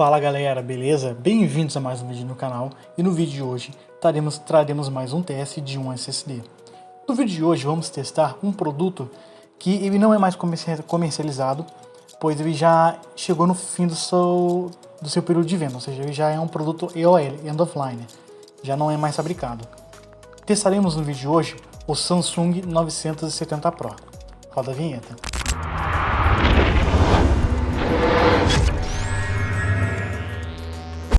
Fala galera, beleza? Bem-vindos a mais um vídeo no canal e no vídeo de hoje traremos mais um teste de um SSD. No vídeo de hoje vamos testar um produto que ele não é mais comercializado, pois ele já chegou no fim do seu período de venda, ou seja, ele já é um produto EOL, End of Line, já não é mais fabricado. Testaremos no vídeo de hoje o Samsung 970 Pro. Roda a vinheta.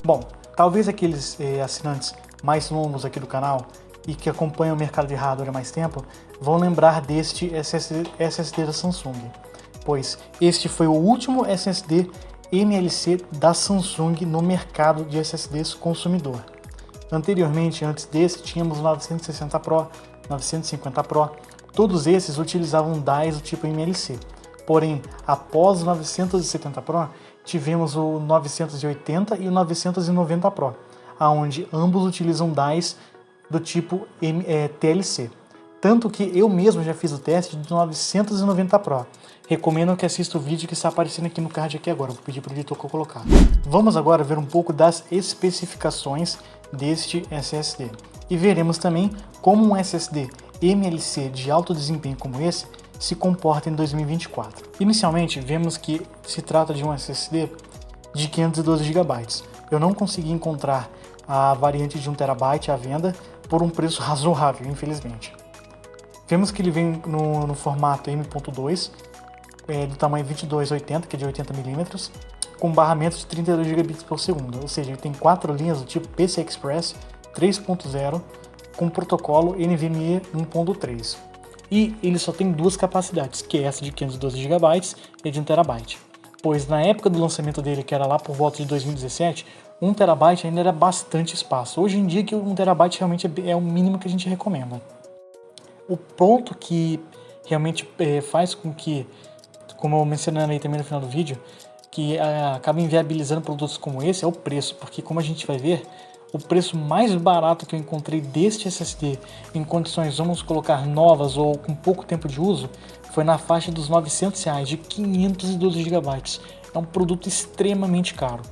Bom, talvez aqueles assinantes mais longos aqui do canal e que acompanham o mercado de hardware há mais tempo vão lembrar deste SSD da Samsung, pois este foi o último SSD MLC da Samsung no mercado de SSDs consumidor. Anteriormente, antes desse, tínhamos o 960 Pro, 950 Pro, todos esses utilizavam DIEs do tipo MLC. Porém, após o 970 Pro, tivemos o 980 e o 990 Pro, onde ambos utilizam DIEs do tipo TLC. Tanto que eu mesmo já fiz o teste do 990 Pro. Recomendo que assista o vídeo que está aparecendo aqui no card aqui agora. Vou pedir para o editor que eu colocar. Vamos agora ver um pouco das especificações deste SSD. E veremos também como um SSD MLC de alto desempenho como esse se comporta em 2024. Inicialmente, vemos que se trata de um SSD de 512 GB. Eu não consegui encontrar a variante de 1 TB à venda por um preço razoável, infelizmente. Vemos que ele vem no formato M.2, do tamanho 2280, que é de 80 mm, com barramento de 32 GB por segundo, ou seja, ele tem 4 linhas do tipo PCI Express 3.0 com protocolo NVMe 1.3. E ele só tem duas capacidades, que é essa de 512 GB e de 1 TB. Pois na época do lançamento dele, que era lá por volta de 2017, 1 TB ainda era bastante espaço. Hoje em dia que 1 TB realmente é o mínimo que a gente recomenda. O ponto que realmente faz com que, como eu mencionei aí também no final do vídeo, que acaba inviabilizando produtos como esse é o preço, porque como a gente vai ver, o preço mais barato que eu encontrei deste SSD em condições, vamos colocar, novas ou com pouco tempo de uso, foi na faixa dos R$900, de 512 GB. É um produto extremamente caro.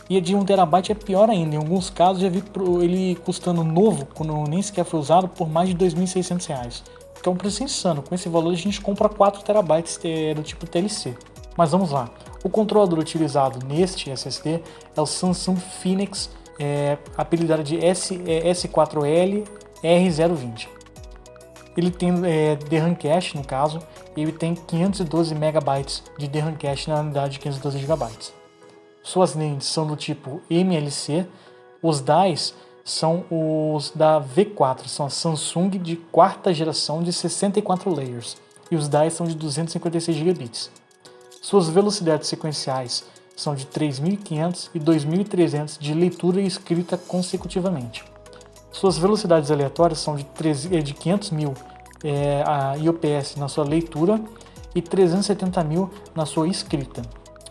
E a de 1 TB é pior ainda, em alguns casos já vi ele custando novo, quando nem sequer foi usado, por mais de R$2.600. Que é um preço insano. Com esse valor a gente compra 4 TB do tipo TLC. Mas vamos lá. O controlador utilizado neste SSD é o Samsung Phoenix, apelidado de S4L R020. Ele tem DRAM Cache, no caso, e ele tem 512 MB de DRAM Cache na unidade de 512 GB. Suas lentes são do tipo MLC, os DIEs são os da V4, são a Samsung de quarta geração de 64 layers, e os DIEs são de 256 GB. Suas velocidades sequenciais são de 3.500 e 2.300 de leitura e escrita consecutivamente. Suas velocidades aleatórias são de 500.000 IOPS na sua leitura e 370.000 na sua escrita,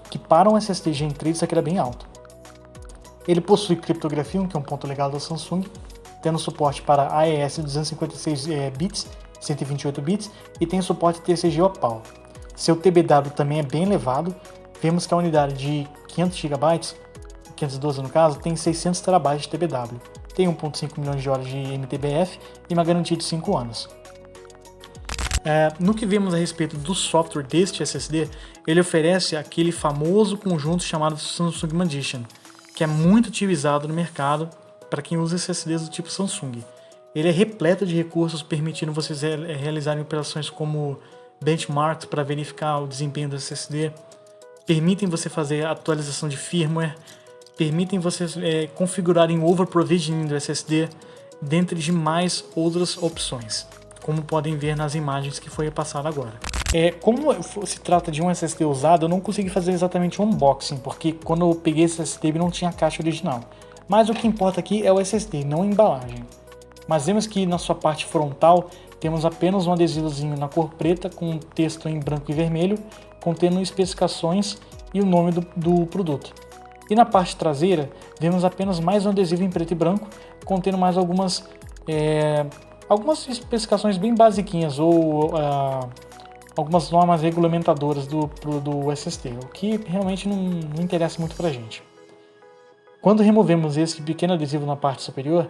que para um SSD Gen 3 isso aqui era bem alto. Ele possui criptografia, que é um ponto legal da Samsung, tendo suporte para AES 256 bits, 128 bits, e tem suporte TCG Opal. Seu TBW também é bem elevado. Vemos que a unidade de 500 GB, 512 no caso, tem 600 TB de TBW, tem 1.5 milhões de horas de MTBF e uma garantia de 5 anos. No que vemos a respeito do software deste SSD, ele oferece aquele famoso conjunto chamado Samsung Magician, que é muito utilizado no mercado para quem usa SSDs do tipo Samsung. Ele é repleto de recursos permitindo vocês realizarem operações como benchmarks para verificar o desempenho do SSD, permitem você fazer atualização de firmware, permitem vocês configurarem over provisioning do SSD, dentre demais outras opções, como podem ver nas imagens que foi passado agora. Como se trata de um SSD usado, eu não consegui fazer exatamente um unboxing, porque quando eu peguei esse SSD ele não tinha a caixa original. Mas o que importa aqui é o SSD, não a embalagem. Mas vemos que na sua parte frontal temos apenas um adesivozinho na cor preta com um texto em branco e vermelho, contendo especificações e o nome do produto. E na parte traseira vemos apenas mais um adesivo em preto e branco, contendo mais algumas especificações bem basiquinhas ou algumas normas regulamentadoras do SSD, o que realmente não interessa muito pra gente. Quando removemos esse pequeno adesivo na parte superior,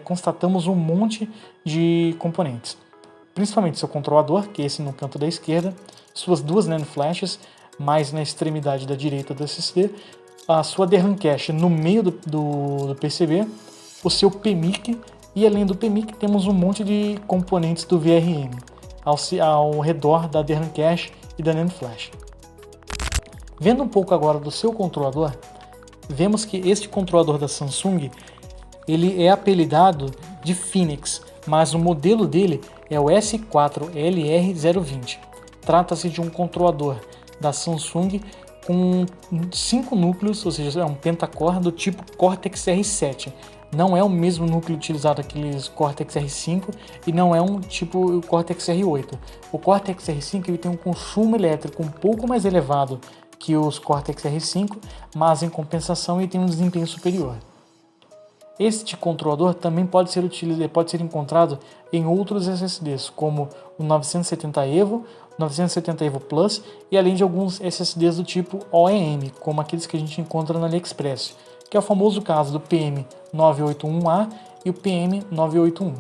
constatamos um monte de componentes. Principalmente seu controlador, que é esse no canto da esquerda, suas duas NAND flashes, mais na extremidade da direita do SSD, a sua DRAM cache no meio do PCB, o seu PMIC, e além do PMIC temos um monte de componentes do VRM ao redor da DRAM cache e da NAND flash. Vendo um pouco agora do seu controlador, vemos que este controlador da Samsung ele é apelidado de Phoenix, mas o modelo dele é o S4LR020. Trata-se de um controlador da Samsung com 5 núcleos, ou seja, é um pentacore do tipo Cortex R7. Não é o mesmo núcleo utilizado aqueles Cortex R5 e não é um tipo Cortex R8. O Cortex R5 ele tem um consumo elétrico um pouco mais elevado que os Cortex R5, mas em compensação ele tem um desempenho superior. Este controlador também pode ser encontrado em outros SSDs, como o 970 EVO, 970 EVO Plus e além de alguns SSDs do tipo OEM, como aqueles que a gente encontra na AliExpress, que é o famoso caso do PM981A e o PM981.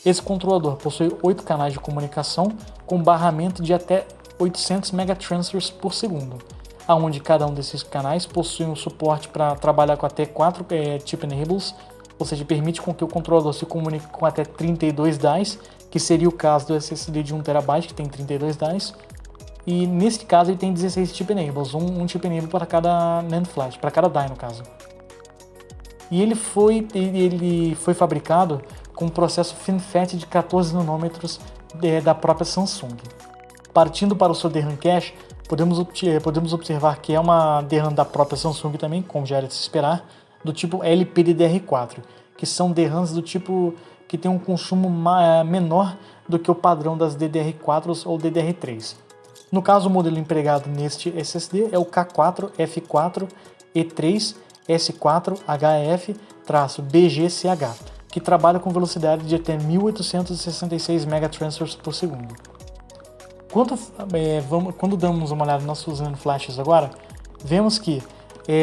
Esse controlador possui 8 canais de comunicação com barramento de até 800 megatransfers por segundo, onde cada um desses canais possui um suporte para trabalhar com até 4 chip enables, ou seja, permite com que o controlador se comunique com até 32 DICE, que seria o caso do SSD de 1 TB, que tem 32 DICE, e nesse caso ele tem 16 chip enables, um chip enable para cada NAND flash, para cada die no caso. E ele foi fabricado com um processo FinFET de 14 nanômetros da própria Samsung. Partindo para o seu DRAM cache, podemos observar que é uma DRAM da própria Samsung também, como já era de se esperar, do tipo LPDDR4, que são DRAMs do tipo que tem um consumo menor do que o padrão das DDR4 ou DDR3. No caso, o modelo empregado neste SSD é o K4F4E3S4HF-BGCH, que trabalha com velocidade de até 1866 megatransfers por segundo. Quando damos uma olhada nas suas NAND flashes agora, vemos que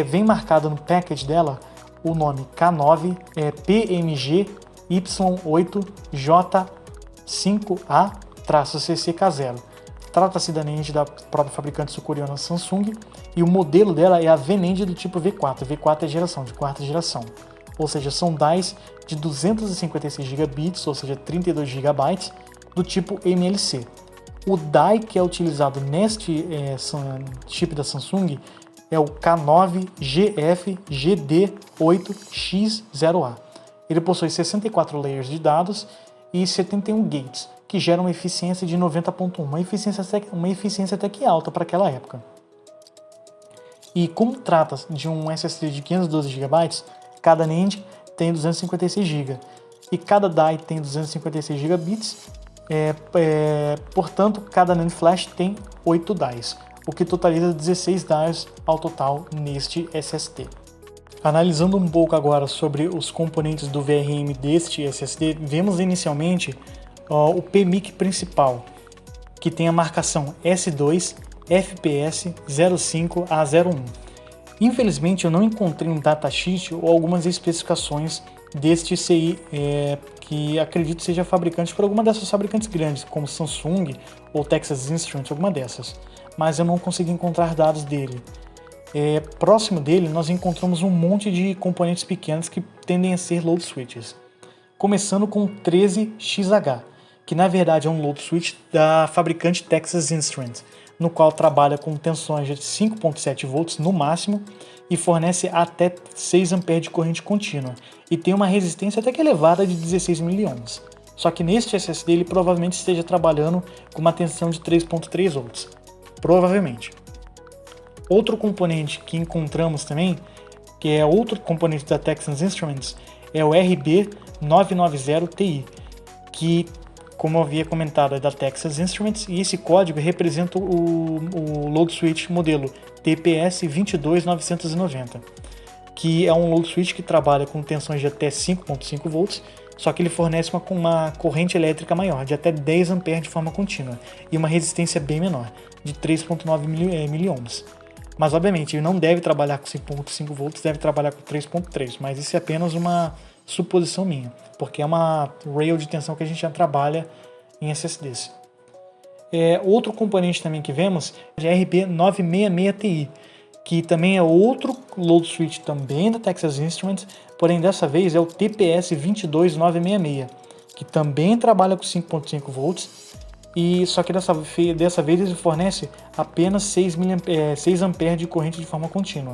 vem marcado no package dela o nome K9 PMG-Y8J5A-CCK0. Trata-se da NAND da própria fabricante sul-coreana Samsung e o modelo dela é a VNAND do tipo V4. V4 é geração, de quarta geração. Ou seja, são DICE de 256 GB, ou seja, 32 GB, do tipo MLC. O die que é utilizado neste chip da Samsung é o K9GF-GD8X0A. Ele possui 64 layers de dados e 71 gates, que geram uma eficiência de 90.1, uma eficiência até que alta para aquela época. E como trata de um SSD de 512 GB, cada NAND tem 256 GB e cada die tem 256 GB. Portanto, cada NAND flash tem 8 dies, o que totaliza 16 dies ao total neste SSD. Analisando um pouco agora sobre os componentes do VRM deste SSD, vemos inicialmente o PMIC principal, que tem a marcação S2 FPS 05A01. Infelizmente eu não encontrei um datasheet ou algumas especificações deste CI, que acredito seja fabricante por alguma dessas fabricantes grandes, como Samsung ou Texas Instruments, alguma dessas, mas eu não consegui encontrar dados dele. Próximo dele nós encontramos um monte de componentes pequenos que tendem a ser load switches, começando com o 13XH, que na verdade é um load switch da fabricante Texas Instruments, no qual trabalha com tensões de 5.7 volts no máximo e fornece até 6 A de corrente contínua e tem uma resistência até que elevada de 16 mA. Só que neste SSD ele provavelmente esteja trabalhando com uma tensão de 3.3 volts, provavelmente. Outro componente que encontramos também, que é outro componente da Texas Instruments, é o RB990Ti, que, como eu havia comentado, é da Texas Instruments, e esse código representa o load switch modelo TPS22990, que é um load switch que trabalha com tensões de até 5.5 volts, só que ele fornece uma corrente elétrica maior, de até 10 A de forma contínua, e uma resistência bem menor, de 3.9 mA. Mas obviamente ele não deve trabalhar com 5.5 volts, deve trabalhar com 3.3, mas isso é apenas uma suposição minha, porque é uma rail de tensão que a gente já trabalha em SSDs. Outro componente também que vemos é a RB966Ti, que também é outro load switch também da Texas Instruments, porém dessa vez é o TPS22966, que também trabalha com 5.5 volts, e só que dessa vez ele fornece apenas 6 A de corrente de forma contínua.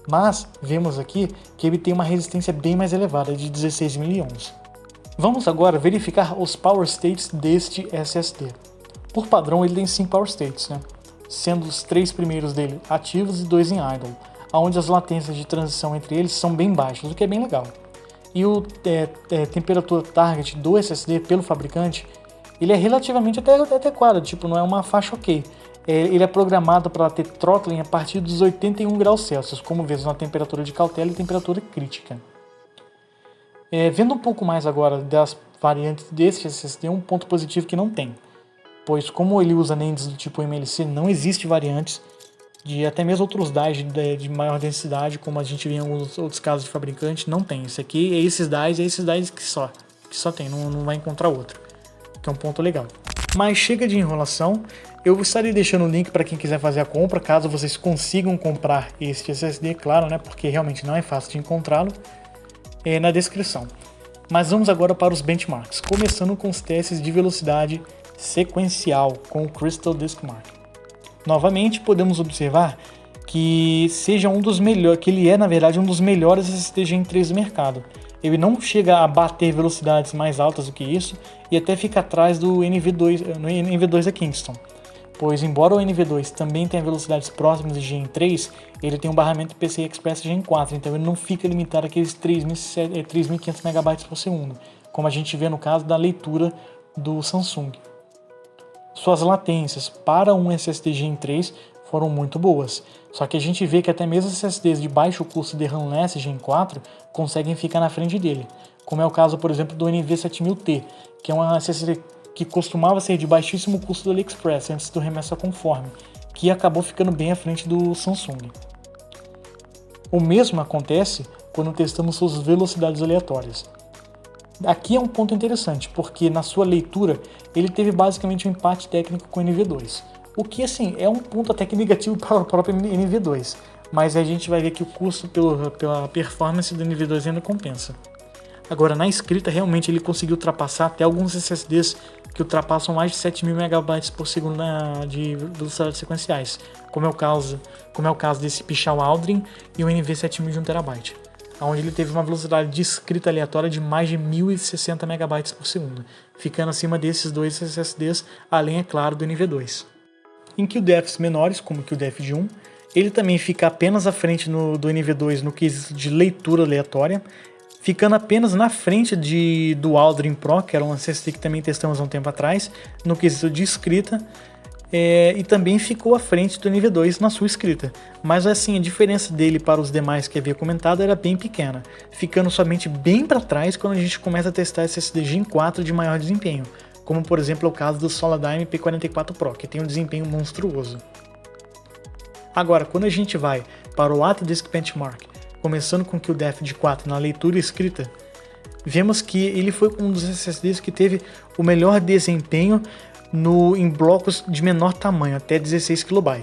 Mas vemos aqui que ele tem uma resistência bem mais elevada, de 16 mΩ. Vamos agora verificar os power states deste SSD. Por padrão ele tem 5 power states, né? Sendo os 3 primeiros dele ativos e 2 em idle, onde as latências de transição entre eles são bem baixas, o que é bem legal. E o temperatura target do SSD pelo fabricante, ele é relativamente até adequado, tipo, não é uma faixa ok. Ele é programado para ter throttling a partir dos 81 graus Celsius, como vemos na temperatura de cautela e temperatura crítica. Vendo um pouco mais agora das variantes deste SSD, um ponto positivo que não tem, pois como ele usa NANDs do tipo MLC, não existe variantes de até mesmo outros DIEs de maior densidade, como a gente vê em alguns outros casos de fabricante, não tem. Esse aqui é esses DIEs que só tem, não vai encontrar outro, que é um ponto legal. Mas chega de enrolação, eu estarei deixando o link para quem quiser fazer a compra, caso vocês consigam comprar este SSD, claro, né, porque realmente não é fácil de encontrá-lo, na descrição. Mas vamos agora para os benchmarks, começando com os testes de velocidade sequencial com o Crystal Disk Mark. Novamente podemos observar que ele é na verdade um dos melhores SSD Gen 3 do mercado. Ele não chega a bater velocidades mais altas do que isso e até fica atrás do NV2 da Kingston, pois embora o NV2 também tenha velocidades próximas de Gen 3, ele tem um barramento PCI Express Gen 4, então ele não fica limitado àqueles 3.500 MB por segundo, como a gente vê no caso da leitura do Samsung. Suas latências para um SSD Gen 3 foram muito boas, só que a gente vê que até mesmo SSDs de baixo custo de RAM-less Gen 4 conseguem ficar na frente dele, como é o caso, por exemplo, do NV7000T, que é um SSD que costumava ser de baixíssimo custo do AliExpress antes do remessa conforme, que acabou ficando bem à frente do Samsung. O mesmo acontece quando testamos suas velocidades aleatórias. Aqui é um ponto interessante, porque na sua leitura ele teve basicamente um empate técnico com o NV2, o que assim é um ponto até que negativo para o próprio NV2, mas a gente vai ver que o custo pela performance do NV2 ainda compensa. Agora na escrita realmente ele conseguiu ultrapassar até alguns SSDs que ultrapassam mais de 7.000 MB por segundo de velocidades sequenciais, como é o caso desse Pichau Aldrin e o NV7000 de 1 TB. Onde ele teve uma velocidade de escrita aleatória de mais de 1060 MB por segundo, ficando acima desses dois SSDs, além, é claro, do NV2. Em QDFs menores, como o QDF de 1, ele também fica apenas à frente do NV2 no quesito de leitura aleatória, ficando apenas na frente do Aldrin Pro, que era um SSD que também testamos há um tempo atrás, no quesito de escrita, e também ficou à frente do NV2 na sua escrita, mas assim, a diferença dele para os demais que havia comentado era bem pequena, ficando somente bem para trás quando a gente começa a testar SSD Gen 4 de maior desempenho, como por exemplo é o caso do Solidigm P44 Pro, que tem um desempenho monstruoso. Agora, quando a gente vai para o AtDisk Benchmark, começando com o QDF de 4 na leitura e escrita, vemos que ele foi um dos SSDs que teve o melhor desempenho em blocos de menor tamanho, até 16 KB,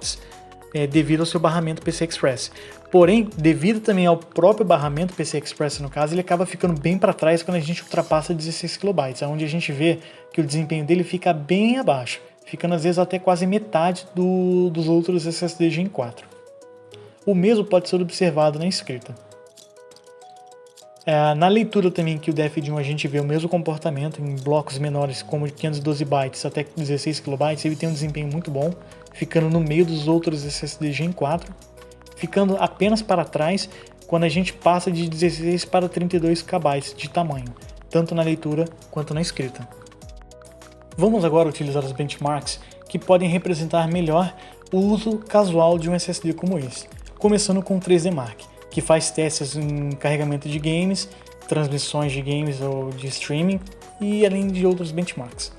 devido ao seu barramento PCI Express. Porém, devido também ao próprio barramento PCI Express, no caso, ele acaba ficando bem para trás quando a gente ultrapassa 16 KB, onde a gente vê que o desempenho dele fica bem abaixo, ficando às vezes até quase metade dos outros SSD Gen 4. O mesmo pode ser observado na escrita. Na leitura também que o DF1 a gente vê o mesmo comportamento em blocos menores, como de 512 bytes até 16 KB, ele tem um desempenho muito bom, ficando no meio dos outros SSD Gen 4, ficando apenas para trás quando a gente passa de 16 para 32 KB de tamanho, tanto na leitura quanto na escrita. Vamos agora utilizar os benchmarks que podem representar melhor o uso casual de um SSD como esse, começando com o 3D Mark, que faz testes em carregamento de games, transmissões de games ou de streaming e além de outros benchmarks.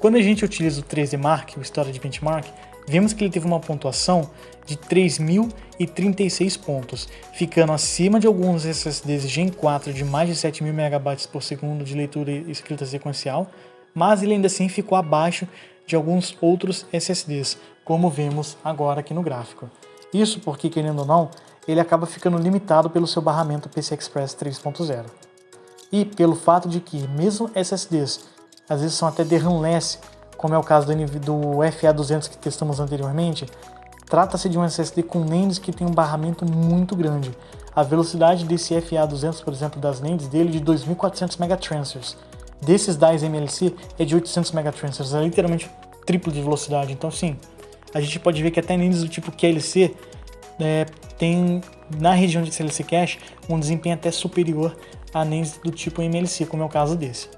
Quando a gente utiliza o 3D Mark, o Storage Benchmark, vemos que ele teve uma pontuação de 3.036 pontos, ficando acima de alguns SSDs Gen 4 de mais de 7.000 MB por segundo de leitura e escrita sequencial, mas ele ainda assim ficou abaixo de alguns outros SSDs, como vemos agora aqui no gráfico. Isso porque, querendo ou não, ele acaba ficando limitado pelo seu barramento PCI Express 3.0. E pelo fato de que, mesmo SSDs, às vezes são até DRAM-less, como é o caso do FA200 que testamos anteriormente, trata-se de um SSD com NANDs que tem um barramento muito grande. A velocidade desse FA200, por exemplo, das NANDs dele é de 2.400 megatransfers. Desses DIEs MLC é de 800 megatransfers, é literalmente triplo de velocidade. Então sim, a gente pode ver que até NANDs do tipo QLC tem, na região de SLC Cache, um desempenho até superior a NANDs do tipo MLC, como é o caso desse.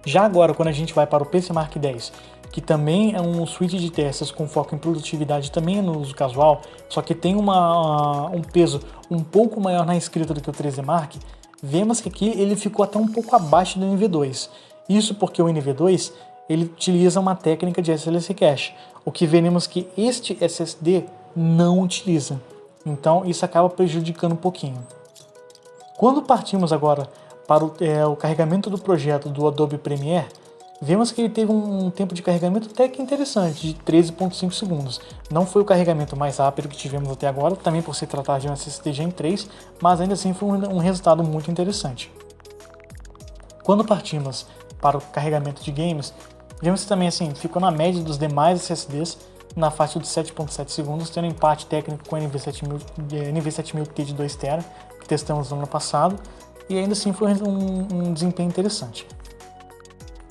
Já agora, quando a gente vai para o PCMark 10, que também é um suíte de testes com foco em produtividade também no uso casual, só que tem um peso um pouco maior na escrita do que o 13 Mark, vemos que aqui ele ficou até um pouco abaixo do NV2. Isso porque o NV2 ele utiliza uma técnica de SLC Cache, o que veremos que este SSD não utiliza. Então isso acaba prejudicando um pouquinho. Quando partimos agora para o carregamento do projeto do Adobe Premiere, vemos que ele teve um tempo de carregamento até que interessante, de 13.5 segundos. Não foi o carregamento mais rápido que tivemos até agora, também por se tratar de um SSD Gen 3, mas ainda assim foi um resultado muito interessante. Quando partimos para o carregamento de games, vemos que também assim, ficou na média dos demais SSDs, na faixa de 7.7 segundos, tendo empate técnico com o NV7000T de 2TB, que testamos no ano passado, e ainda assim foi um desempenho interessante.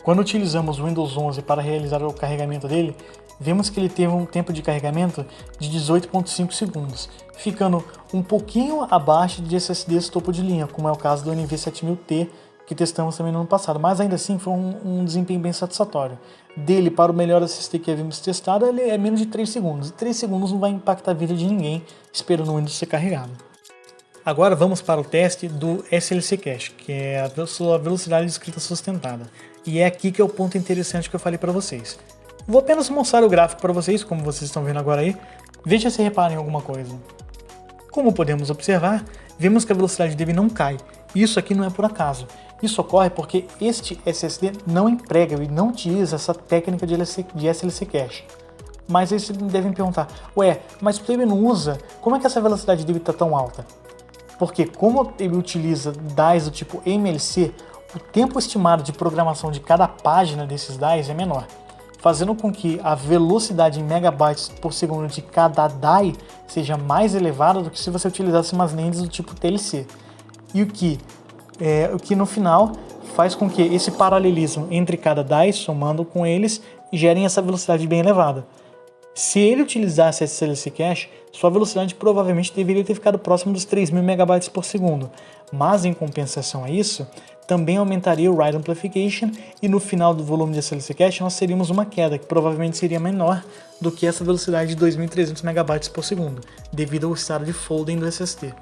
Quando utilizamos o Windows 11 para realizar o carregamento dele, vemos que ele teve um tempo de carregamento de 18.5 segundos, ficando um pouquinho abaixo de SSDs topo de linha, como é o caso do NV7000T, que testamos também no ano passado, mas ainda assim foi um desempenho bem satisfatório. Dele para o melhor SSD que havíamos testado, ele é menos de 3 segundos, e 3 segundos não vai impactar a vida de ninguém esperando o Windows ser carregado. Agora vamos para o teste do SLC Cache, que é a sua velocidade de escrita sustentada. E é aqui que é o ponto interessante que eu falei para vocês. Vou apenas mostrar o gráfico para vocês, como vocês estão vendo agora aí. Veja se reparem em alguma coisa. Como podemos observar, vemos que a velocidade dele não cai. Isso aqui não é por acaso. Isso ocorre porque este SSD não emprega e não utiliza essa técnica de SLC Cache. Mas aí vocês devem perguntar, ué, mas se ele não usa, como é que essa velocidade dele está tão alta? Porque como ele utiliza DIEs do tipo MLC, o tempo estimado de programação de cada página desses DIEs é menor, fazendo com que a velocidade em megabytes por segundo de cada DIE seja mais elevada do que se você utilizasse umas NANDs do tipo TLC. E o que no final faz com que esse paralelismo entre cada DIE, somando com eles, gerem essa velocidade bem elevada. Se ele utilizasse esse SLC Cache, sua velocidade provavelmente deveria ter ficado próximo dos 3.000 MB por segundo, mas em compensação a isso, também aumentaria o Write Amplification e no final do volume de SLC Cache nós teríamos uma queda que provavelmente seria menor do que essa velocidade de 2.300 MB por segundo, devido ao estado de folding do SSD.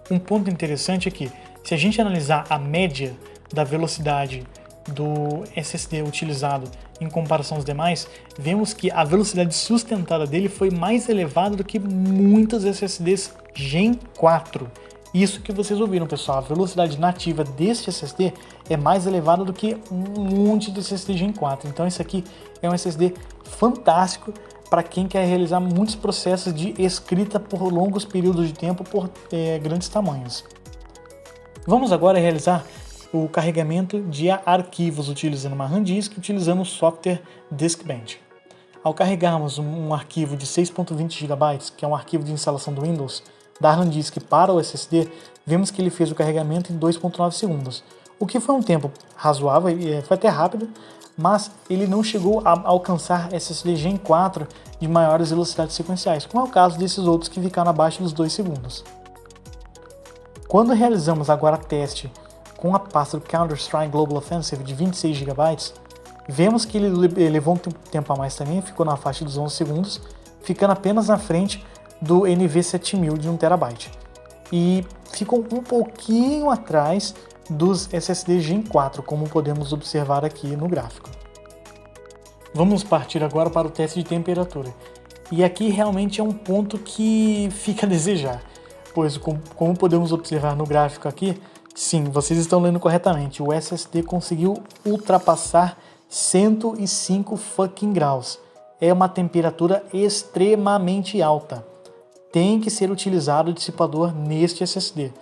Um ponto interessante é que, se a gente analisar a média da velocidade do SSD utilizado em comparação aos demais, vemos que a velocidade sustentada dele foi mais elevada do que muitos SSDs Gen 4. Isso que vocês ouviram, pessoal, a velocidade nativa deste SSD é mais elevada do que um monte de SSD Gen 4. Então esse aqui é um SSD fantástico para quem quer realizar muitos processos de escrita por longos períodos de tempo por grandes tamanhos. Vamos agora realizar o carregamento de arquivos utilizando uma RAM disk e utilizando o software Diskbench. Ao carregarmos um arquivo de 6.20 GB, que é um arquivo de instalação do Windows, da RAM disk para o SSD, vemos que ele fez o carregamento em 2.9 segundos, o que foi um tempo razoável, foi até rápido, mas ele não chegou a alcançar SSD Gen 4 de maiores velocidades sequenciais, como é o caso desses outros que ficaram abaixo dos 2 segundos. Quando realizamos agora teste com a pasta do Counter-Strike Global Offensive de 26 GB, vemos que ele levou um tempo a mais também, ficou na faixa dos 11 segundos, ficando apenas na frente do NV7000 de 1 TB. E ficou um pouquinho atrás dos SSD Gen 4, como podemos observar aqui no gráfico. Vamos partir agora para o teste de temperatura. E aqui realmente é um ponto que fica a desejar, pois como podemos observar no gráfico aqui, sim, vocês estão lendo corretamente, o SSD conseguiu ultrapassar 105 fucking graus. É uma temperatura extremamente alta. Tem que ser utilizado o dissipador neste SSD.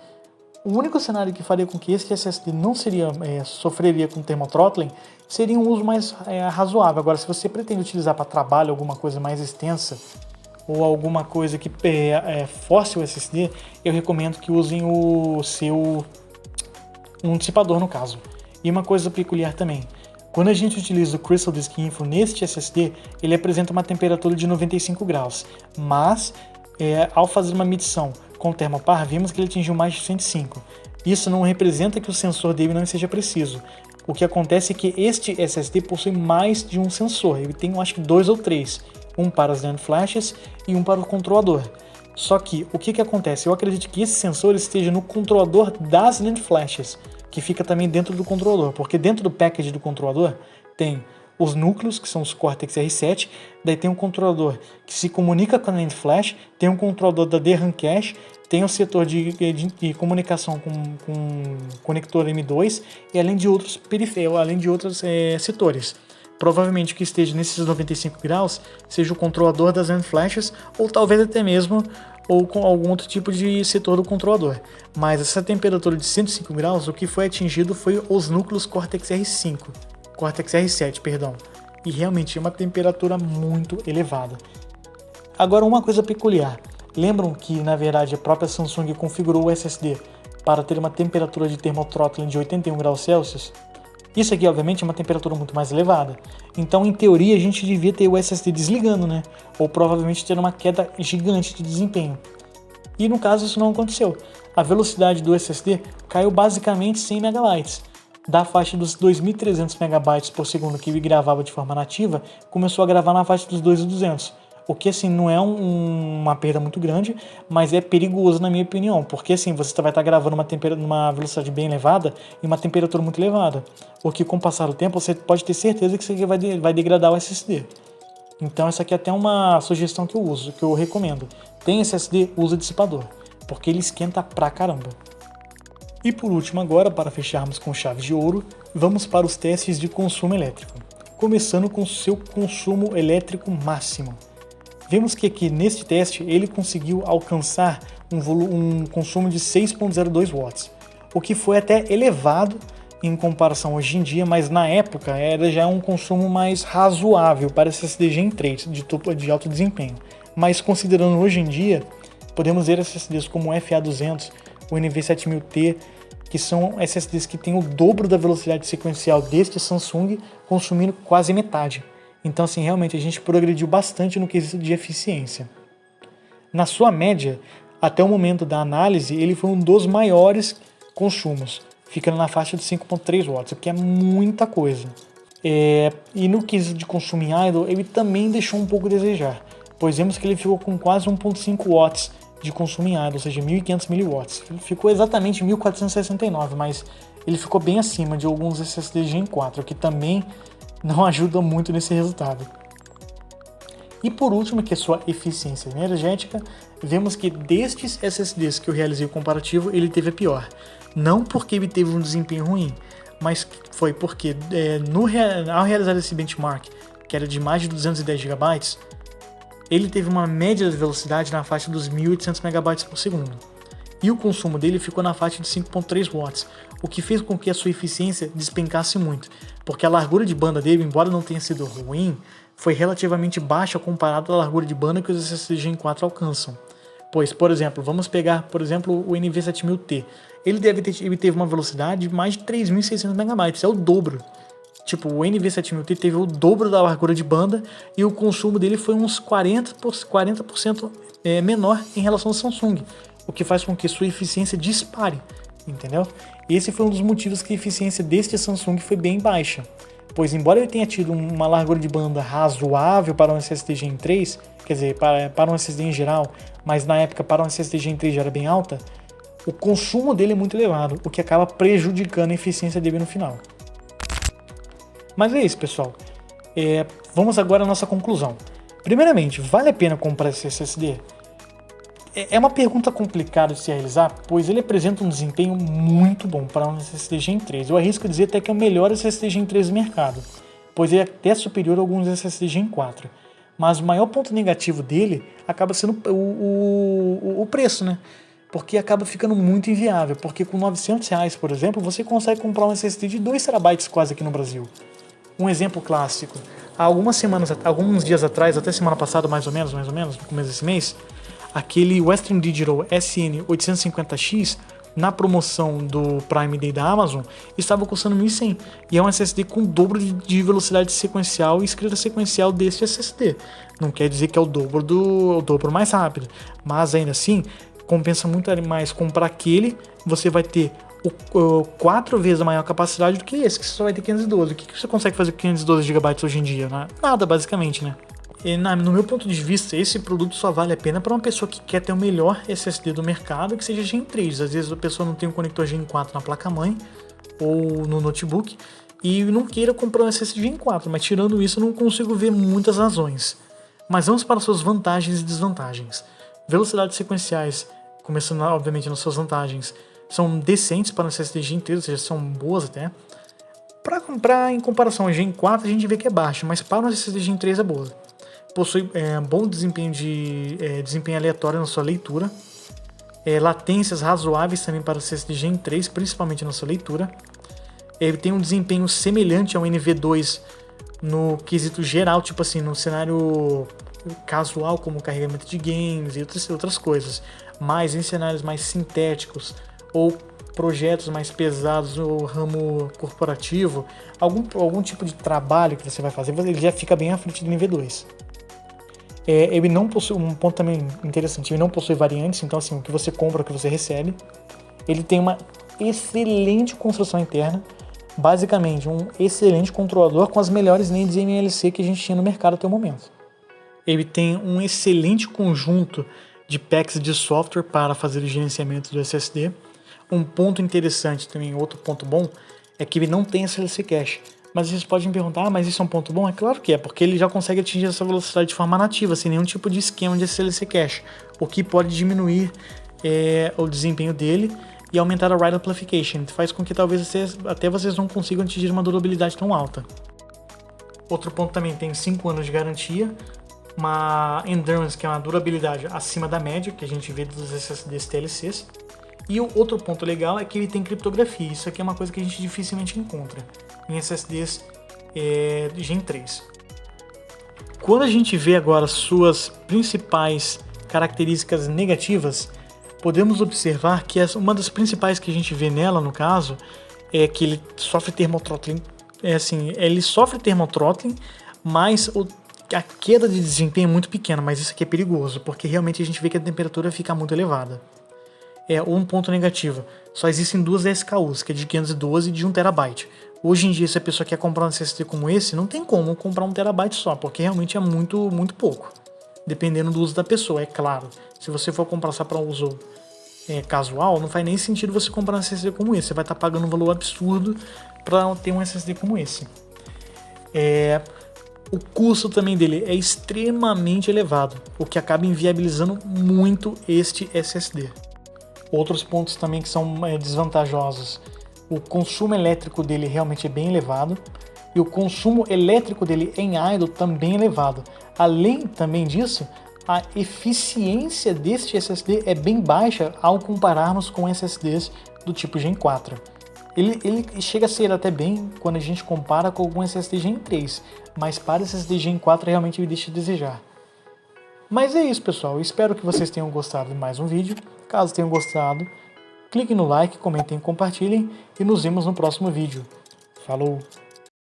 O único cenário que faria com que este SSD não sofreria com thermothrottling seria um uso mais razoável. Agora, se você pretende utilizar para trabalho alguma coisa mais extensa ou alguma coisa que force o SSD, eu recomendo que usem um dissipador no caso. E uma coisa peculiar também, quando a gente utiliza o Crystal Disk Info neste SSD, ele apresenta uma temperatura de 95 graus, mas ao fazer uma medição com o Thermopar, vimos que ele atingiu mais de 105. Isso não representa que o sensor dele não seja preciso. O que acontece é que este SSD possui mais de um sensor. Ele tem, acho que 2 ou 3. Um para as NAND flashes e um para o controlador. Só que, o que acontece? Eu acredito que esse sensor esteja no controlador das NAND flashes, que fica também dentro do controlador. Porque dentro do package do controlador tem os núcleos, que são os Cortex R7, daí tem um controlador que se comunica com a NAND Flash, tem um controlador da DRAM Cache, tem o setor de comunicação com conector M2 e além de outros setores. Provavelmente o que esteja nesses 95 graus seja o controlador das NAND Flashes ou talvez até mesmo ou com algum outro tipo de setor do controlador. Mas essa temperatura de 105 graus, o que foi atingido foi os núcleos Cortex R7, perdão. E realmente é uma temperatura muito elevada. Agora, uma coisa peculiar. Lembram que, na verdade, a própria Samsung configurou o SSD para ter uma temperatura de thermothrottling de 81 graus Celsius? Isso aqui, obviamente, é uma temperatura muito mais elevada. Então, em teoria, a gente devia ter o SSD desligando, né? Ou provavelmente ter uma queda gigante de desempenho. E, no caso, isso não aconteceu. A velocidade do SSD caiu basicamente 100 MB. Da faixa dos 2.300 MB por segundo que ele gravava de forma nativa, começou a gravar na faixa dos 2.200. O que, assim, não é uma perda muito grande, mas é perigoso na minha opinião, porque, assim, você vai estar gravando numa velocidade bem elevada e uma temperatura muito elevada, porque com o passar do tempo você pode ter certeza que isso aqui vai degradar o SSD. Então essa aqui é até uma sugestão que eu uso, que eu recomendo. Tem SSD, usa dissipador, porque ele esquenta pra caramba. E por último agora, para fecharmos com chave de ouro, vamos para os testes de consumo elétrico, começando com seu consumo elétrico máximo. Vemos que aqui neste teste ele conseguiu alcançar um consumo de 6.02 watts, o que foi até elevado em comparação hoje em dia, mas na época era já um consumo mais razoável para SSD Gen 3 de alto desempenho. Mas considerando hoje em dia, podemos ver SSDs como o FA200, o NV7000T, que são SSDs que têm o dobro da velocidade sequencial deste Samsung, consumindo quase metade. Então, assim, realmente a gente progrediu bastante no quesito de eficiência. Na sua média, até o momento da análise, ele foi um dos maiores consumos, ficando na faixa de 5.3 watts, o que é muita coisa. E no quesito de consumo em idle, ele também deixou um pouco a desejar, pois vemos que ele ficou com quase 1.5 watts de consumo em idle, ou seja, 1.500 mW. Ele ficou exatamente 1.469, mas ele ficou bem acima de alguns SSDs Gen 4, o que também não ajuda muito nesse resultado. E por último, que é sua eficiência energética, vemos que destes SSDs que eu realizei o comparativo, ele teve a pior. Não porque ele teve um desempenho ruim, mas foi porque ao realizar esse benchmark, que era de mais de 210 GB, ele teve uma média de velocidade na faixa dos 1.800 MB por segundo. E o consumo dele ficou na faixa de 5.3 watts, o que fez com que a sua eficiência despencasse muito, porque a largura de banda dele, embora não tenha sido ruim, foi relativamente baixa comparado à largura de banda que os SSDs Gen 4 alcançam. Pois, por exemplo, vamos pegar, o NV7000T. Ele teve uma velocidade de mais de 3.600 MB, é o dobro. Tipo, o NV7000T teve o dobro da largura de banda e o consumo dele foi uns 40% menor em relação ao Samsung, o que faz com que sua eficiência dispare, entendeu? Esse foi um dos motivos que a eficiência deste Samsung foi bem baixa, pois embora ele tenha tido uma largura de banda razoável para um SSD Gen 3, quer dizer, para um SSD em geral, mas na época para um SSD Gen 3 já era bem alta, o consumo dele é muito elevado, o que acaba prejudicando a eficiência dele no final. Mas é isso, pessoal. Vamos agora à nossa conclusão. Primeiramente, vale a pena comprar esse SSD? É uma pergunta complicada de se realizar, pois ele apresenta um desempenho muito bom para um SSD Gen 3. Eu arrisco dizer até que é o melhor SSD Gen 3 do mercado, pois ele é até superior a alguns SSD Gen 4. Mas o maior ponto negativo dele acaba sendo o preço, né? Porque acaba ficando muito inviável, porque com R$900, por exemplo, você consegue comprar um SSD de 2 TB quase aqui no Brasil. Um exemplo clássico, há alguns dias atrás, até semana passada mais ou menos, no começo desse mês, aquele Western Digital SN850X, na promoção do Prime Day da Amazon, estava custando 1.100, e é um SSD com o dobro de velocidade sequencial e escrita sequencial deste SSD. Não quer dizer que é o dobro mais rápido, mas ainda assim, compensa muito mais comprar aquele, você vai ter 4 vezes a maior capacidade do que esse, que você só vai ter 512. O que você consegue fazer com 512 GB hoje em dia? Né? Nada, basicamente, né? E, no meu ponto de vista, esse produto só vale a pena para uma pessoa que quer ter o melhor SSD do mercado, que seja Gen 3. Às vezes a pessoa não tem um conector Gen 4 na placa-mãe ou no notebook e não queira comprar um SSD Gen 4, mas tirando isso eu não consigo ver muitas razões. Mas vamos para suas vantagens e desvantagens. Velocidades sequenciais, começando obviamente nas suas vantagens, são decentes para um SSD Gen 3, ou seja, são boas até. Para comprar em comparação ao Gen 4 a gente vê que é baixo, mas para um SSD Gen 3 é boa. Possui bom desempenho desempenho aleatório na sua leitura, latências razoáveis também para o SSD Gen 3, principalmente na sua leitura. Ele tem um desempenho semelhante ao NV2 no quesito geral, tipo assim, no cenário casual, como carregamento de games e outras coisas, mas em cenários mais sintéticos ou projetos mais pesados no ramo corporativo, algum tipo de trabalho que você vai fazer, ele já fica bem à frente do NV2. Ele não possui, um ponto também interessante, ele não possui variantes, então assim, o que você compra, o que você recebe. Ele tem uma excelente construção interna, basicamente um excelente controlador com as melhores lentes MLC que a gente tinha no mercado até o momento. Ele tem um excelente conjunto de packs de software para fazer o gerenciamento do SSD. Um ponto interessante também, outro ponto bom, é que ele não tem SLC Cache. Mas vocês podem me perguntar, mas isso é um ponto bom? É claro que é, porque ele já consegue atingir essa velocidade de forma nativa, sem nenhum tipo de esquema de SLC Cache, o que pode diminuir o desempenho dele e aumentar a write amplification, faz com que talvez vocês não consigam atingir uma durabilidade tão alta. Outro ponto também, tem 5 anos de garantia, uma endurance, que é uma durabilidade acima da média, que a gente vê dos SSDs TLCs. E o outro ponto legal é que ele tem criptografia, isso aqui é uma coisa que a gente dificilmente encontra em SSDs Gen 3. Quando a gente vê agora suas principais características negativas, podemos observar que uma das principais que a gente vê nela, no caso, é que ele sofre thermothrottling. Ele sofre thermothrottling, mas a queda de desempenho é muito pequena, mas isso aqui é perigoso, porque realmente a gente vê que a temperatura fica muito elevada. Um ponto negativo, só existem 2 SKUs, que é de 512 e de 1 TB. Hoje em dia, se a pessoa quer comprar um SSD como esse, não tem como comprar 1 TB só, porque realmente é muito, muito pouco. Dependendo do uso da pessoa, é claro. Se você for comprar só para uso casual, não faz nem sentido você comprar um SSD como esse. Você vai estar pagando um valor absurdo para ter um SSD como esse. O custo também dele é extremamente elevado, o que acaba inviabilizando muito este SSD. Outros pontos também que são desvantajosos. O consumo elétrico dele realmente é bem elevado e o consumo elétrico dele em idle também é elevado. Além também disso, a eficiência deste SSD é bem baixa ao compararmos com SSDs do tipo Gen 4. Ele chega a ser até bem quando a gente compara com algum SSD Gen 3, mas para SSD Gen 4 realmente ele deixa a desejar. Mas é isso, pessoal, eu espero que vocês tenham gostado de mais um vídeo. Caso tenham gostado, cliquem no like, comentem, compartilhem e nos vemos no próximo vídeo. Falou!